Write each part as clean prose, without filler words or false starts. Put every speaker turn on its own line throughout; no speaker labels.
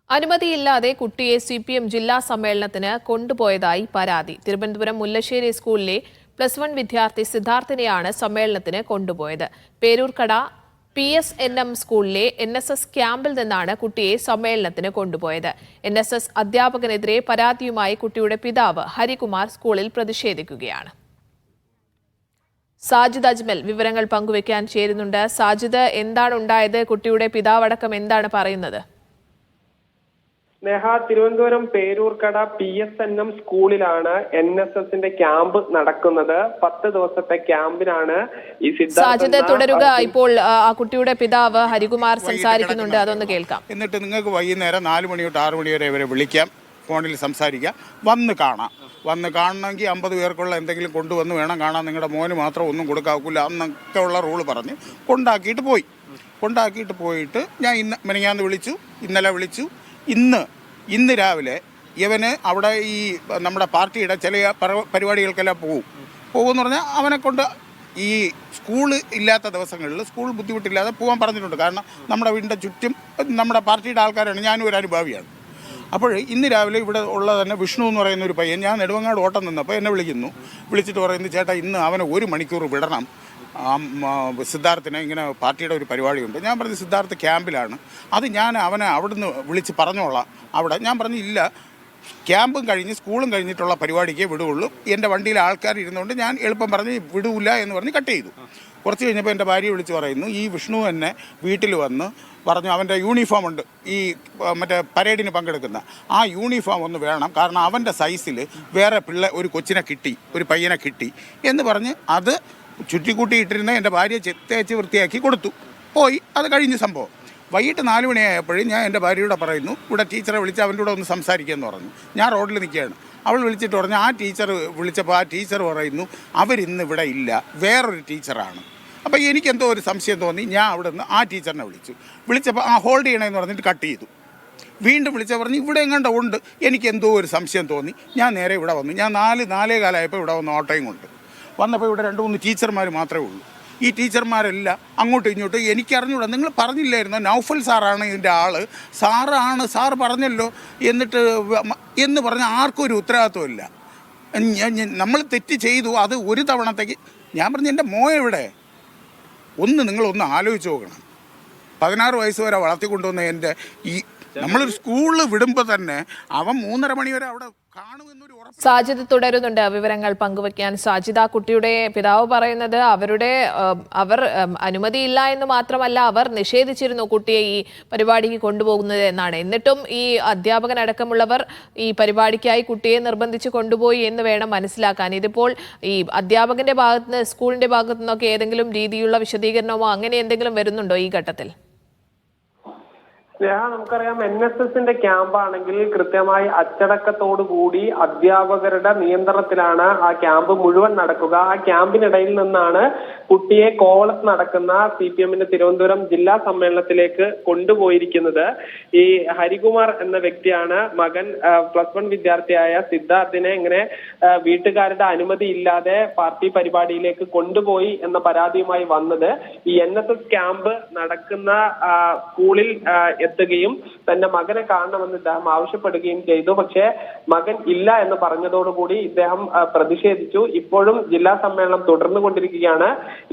അനുമതിയില്ലാതെ കുട്ടിയെ CPM ജില്ലാ സമ്മേളനത്തിന് കൊണ്ടുപോയതായി പരാതി. തിരുവനന്തപുരം മുല്ലശ്ശേരി സ്കൂളിലെ +1 വിദ്യാർത്ഥി സിദ്ധാർത്ഥിനെയാണ് സമ്മേളനത്തിന് കൊണ്ടുപോയത്. പേരൂർക്കട PSNM സ്കൂളിലെ NSS ക്യാമ്പിൽ നിന്നാണ് കുട്ടിയെ സമ്മേളനത്തിന് കൊണ്ടുപോയത്. NSS അധ്യാപകനെതിരെ പരാതിയുമായി കുട്ടിയുടെ പിതാവ് ഹരികുമാർ സ്കൂളിൽ പ്രതിഷേധിക്കുകയാണ്. സാജിദ് അജ്മൽ വിവരങ്ങൾ പങ്കുവയ്ക്കാൻ ചേരുന്നുണ്ട്. സാജിദ്, എന്താണ് ഉണ്ടായത്? കുട്ടിയുടെ പിതാവടക്കം എന്താണ് പറയുന്നത്?
തിരുവനന്തപുരം പേരൂർക്കട PSNM സ്കൂളിലാണ് NSSന്റെ ക്യാമ്പ് നടക്കുന്നത്. 10 ദിവസത്തെ ക്യാമ്പിനാണ് ഈ
സാജിദ് തുടരുക. ഇപ്പോൾ ആ കുട്ടിയുടെ പിതാവ് ഹരികുമാർ സംസാരിക്കുന്നുണ്ട്, അതൊന്ന് കേൾക്കാം.
എന്നിട്ട് നിങ്ങൾക്ക് വൈകുന്നേരം 4 മണി തൊട്ട് 6 മണി വരെ ഇവരെ വിളിക്കാം, ഫോണിൽ സംസാരിക്കാം, വന്ന് കാണണമെങ്കിൽ 50 പേർക്കുള്ള എന്തെങ്കിലും കൊണ്ടുവന്ന് വേണം കാണാൻ. നിങ്ങളുടെ മോന് മാത്രം ഒന്നും കൊടുക്കാക്കില്ല എന്നൊക്കെ ഉള്ള റൂള് പറഞ്ഞ് കൊണ്ടാക്കിയിട്ട് പോയിട്ട് ഞാൻ മെനങ്ങാന്ന് വിളിച്ചു, ഇന്നലെ വിളിച്ചു. ഇന്ന് രാവിലെ ഇവന് അവിടെ ഈ നമ്മുടെ പാർട്ടിയുടെ ചില പരിപാടികൾക്കെല്ലാം പോകുമെന്ന് പറഞ്ഞാൽ അവനെ കൊണ്ട് ഈ സ്കൂള് ഇല്ലാത്ത ദിവസങ്ങളിൽ സ്കൂൾ ബുദ്ധിമുട്ടില്ലാതെ പോകാൻ പറഞ്ഞിട്ടുണ്ട്. കാരണം നമ്മുടെ വീടിൻ്റെ ചുറ്റും നമ്മുടെ പാർട്ടിയുടെ ആൾക്കാരാണ്, ഞാനും ഒരു അനുഭാവിയാണ്. അപ്പോൾ ഇന്ന് രാവിലെ ഇവിടെ ഉള്ള തന്നെ വിഷ്ണു എന്ന് പറയുന്ന ഒരു പയ്യൻ, ഞാൻ നെടുമങ്ങാട് ഓട്ടം നിന്നപ്പോൾ എന്നെ വിളിച്ചിട്ട് പറയുന്നു, ചേട്ടാ ഇന്ന് അവനെ 1 മണിക്കൂർ വിടണം, സിദ്ധാർത്ഥിനെ ഇങ്ങനെ പാർട്ടിയുടെ ഒരു പരിപാടിയുണ്ട്. ഞാൻ പറഞ്ഞു സിദ്ധാർത്ഥ് ക്യാമ്പിലാണ്, അത് ഞാൻ അവനെ അവിടുന്ന് വിളിച്ച് പറഞ്ഞോളാം. അവിടെ ഞാൻ പറഞ്ഞു ഇല്ല, ക്യാമ്പും കഴിഞ്ഞ് സ്കൂളും കഴിഞ്ഞിട്ടുള്ള പരിപാടിക്കേ വിടുകയുള്ളൂ. എൻ്റെ വണ്ടിയിൽ ആൾക്കാർ ഇരുന്നുകൊണ്ട് ഞാൻ എളുപ്പം പറഞ്ഞ് വിടൂല എന്ന് പറഞ്ഞ് കട്ട് ചെയ്തു. കുറച്ച് കഴിഞ്ഞപ്പോൾ എൻ്റെ ഭാര്യ വിളിച്ച് പറയുന്നു, ഈ വിഷ്ണു എന്നെ വീട്ടിൽ വന്ന് പറഞ്ഞു അവൻ്റെ യൂണിഫോം ഉണ്ട്, ഈ മറ്റേ പരേഡിന് പങ്കെടുക്കുന്ന ആ യൂണിഫോം ഒന്ന് വേണം, കാരണം അവൻ്റെ സൈസിൽ വേറെ ഒരു പയ്യനെ കിട്ടി എന്ന് പറഞ്ഞ് അത് ചുറ്റിക്കൂട്ടിയിട്ടിരുന്ന എൻ്റെ ഭാര്യ തേച്ച് വൃത്തിയാക്കി കൊടുത്തു. പോയി, അത് കഴിഞ്ഞ സംഭവം. വൈകിട്ട് 4 മണിയായപ്പോഴും ഞാൻ എൻ്റെ ഭാര്യയോട് പറയുന്നു, ഇവിടെ ടീച്ചറെ വിളിച്ച് അവൻ്റെ കൂടെ ഒന്ന് സംസാരിക്കുമെന്ന് പറഞ്ഞു. ഞാൻ റോഡിൽ നിൽക്കുകയാണ്. അവൾ വിളിച്ചിട്ട് പറഞ്ഞു, ആ ടീച്ചർ വിളിച്ചപ്പോൾ ആ ടീച്ചർ പറയുന്നു അവരിന്ന് ഇവിടെ ഇല്ല, വേറൊരു ടീച്ചറാണ്. അപ്പോൾ എനിക്കെന്തോ ഒരു സംശയം തോന്നി. ഞാൻ അവിടെ നിന്ന് ആ ടീച്ചറിനെ വിളിച്ചപ്പോൾ ഹോൾഡ് ചെയ്യണമെന്ന് പറഞ്ഞിട്ട് കട്ട് ചെയ്തു. വീണ്ടും വിളിച്ചാൽ പറഞ്ഞു ഇവിടെ എങ്ങാണ്ട് ഉണ്ട്. എനിക്കെന്തോ ഒരു സംശയം തോന്നി. ഞാൻ നേരെ ഇവിടെ വന്നു. ഞാൻ 4:15 ഇവിടെ വന്ന് ഓട്ടോയും കൊണ്ട് വന്നപ്പോൾ ഇവിടെ 2-3 ടീച്ചർമാർ മാത്രമേ ഉള്ളൂ. ഈ ടീച്ചർമാരെല്ലാം അങ്ങോട്ടും ഇങ്ങോട്ടും എനിക്കറിഞ്ഞൂടാ. നിങ്ങൾ പറഞ്ഞില്ലായിരുന്നോ നൗഫൽ സാറാണ് ഇതിൻ്റെ ആള്, സാർ പറഞ്ഞല്ലോ എന്ന് പറഞ്ഞാൽ ആർക്കും ഒരു ഉത്തരവാദിത്വമില്ല. നമ്മൾ തെറ്റ് ചെയ്തു, അത് ഒരു തവണത്തേക്ക്. ഞാൻ പറഞ്ഞു എൻ്റെ എവിടെ നിങ്ങളൊന്ന് ആലോചിച്ച് നോക്കണം. 16 വയസ്സ് വരെ വളർത്തിക്കൊണ്ടുവന്ന എൻ്റെ നമ്മളൊരു സ്കൂളിൽ വിടുമ്പോൾ തന്നെ അവൻ 3:30 മണി വരെ അവിടെ കാണുമെന്നൊരു ഉറപ്പ്.
സാജിദ് തുടരുന്നുണ്ട് വിവരങ്ങൾ പങ്കുവയ്ക്കാൻ. സാജിദ്, ആ കുട്ടിയുടെ പിതാവ് പറയുന്നത് അവർ അനുമതിയില്ല എന്ന് മാത്രമല്ല, അവർ നിഷേധിച്ചിരുന്നു കുട്ടിയെ ഈ പരിപാടിക്ക് കൊണ്ടുപോകുന്നത് എന്നാണ്. എന്നിട്ടും ഈ അധ്യാപകനടക്കമുള്ളവർ ഈ പരിപാടിക്കായി കുട്ടിയെ നിർബന്ധിച്ച് കൊണ്ടുപോയി എന്ന് വേണം മനസ്സിലാക്കാൻ. ഇതിപ്പോൾ ഈ അധ്യാപകന്റെ ഭാഗത്തുനിന്ന്, സ്കൂളിന്റെ ഭാഗത്തു നിന്നൊക്കെ ഏതെങ്കിലും രീതിയിലുള്ള വിശദീകരണമോ അങ്ങനെ എന്തെങ്കിലും വരുന്നുണ്ടോ ഈ ഘട്ടത്തിൽ?
നമുക്കറിയാം, NSSന്റെ ക്യാമ്പാണെങ്കിൽ കൃത്യമായി അച്ചടക്കത്തോടു കൂടി അധ്യാപകരുടെ നിയന്ത്രണത്തിലാണ് ആ ക്യാമ്പ് മുഴുവൻ നടക്കുക. ആ ക്യാമ്പിനിടയിൽ നിന്നാണ് കുട്ടിയെ കോവളത്ത് നടക്കുന്ന CPMന്റെ തിരുവനന്തപുരം ജില്ലാ സമ്മേളനത്തിലേക്ക് കൊണ്ടുപോയിരിക്കുന്നത്. ഈ ഹരികുമാർ എന്ന വ്യക്തിയാണ് മകൻ +1 വിദ്യാർത്ഥിയായ സിദ്ധാർത്ഥിനെ ഇങ്ങനെ വീട്ടുകാരുടെ അനുമതി ഇല്ലാതെ പാർട്ടി പരിപാടിയിലേക്ക് കൊണ്ടുപോയി എന്ന പരാതിയുമായി വന്നത്. ഈ NSS ക്യാമ്പ് നടക്കുന്ന സ്കൂളിൽ എത്തുകയും തന്റെ മകനെ കാണണമെന്ന് ഇദ്ദേഹം ആവശ്യപ്പെടുകയും ചെയ്തു. പക്ഷേ മകൻ ഇല്ല എന്ന് പറഞ്ഞതോടുകൂടി ഇദ്ദേഹം പ്രതിഷേധിച്ചു. ഇപ്പോഴും ജില്ലാ സമ്മേളനം തുടർന്നുകൊണ്ടിരിക്കുകയാണ്.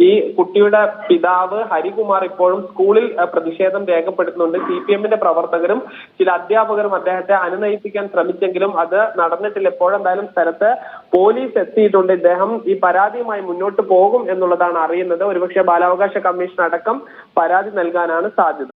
ഈ കുട്ടിയുടെ പിതാവ് ഹരികുമാർ ഇപ്പോഴും സ്കൂളിൽ പ്രതിഷേധം രേഖപ്പെടുത്തുന്നുണ്ട്. CPMന്റെ പ്രവർത്തകരും ചില അധ്യാപകരും അദ്ദേഹത്തെ അനുനയിപ്പിക്കാൻ ശ്രമിച്ചെങ്കിലും അത് നടന്നിട്ടില്ല. എപ്പോഴെന്തായാലും സ്ഥലത്ത് പോലീസ് എത്തിയിട്ടുണ്ട്. ഇദ്ദേഹം ഈ പരാതിയുമായി മുന്നോട്ട് പോകും എന്നുള്ളതാണ് അറിയുന്നത്. ഒരുപക്ഷെ ബാലാവകാശ കമ്മീഷൻ അടക്കം പരാതി നൽകാനാണ് സാധ്യത.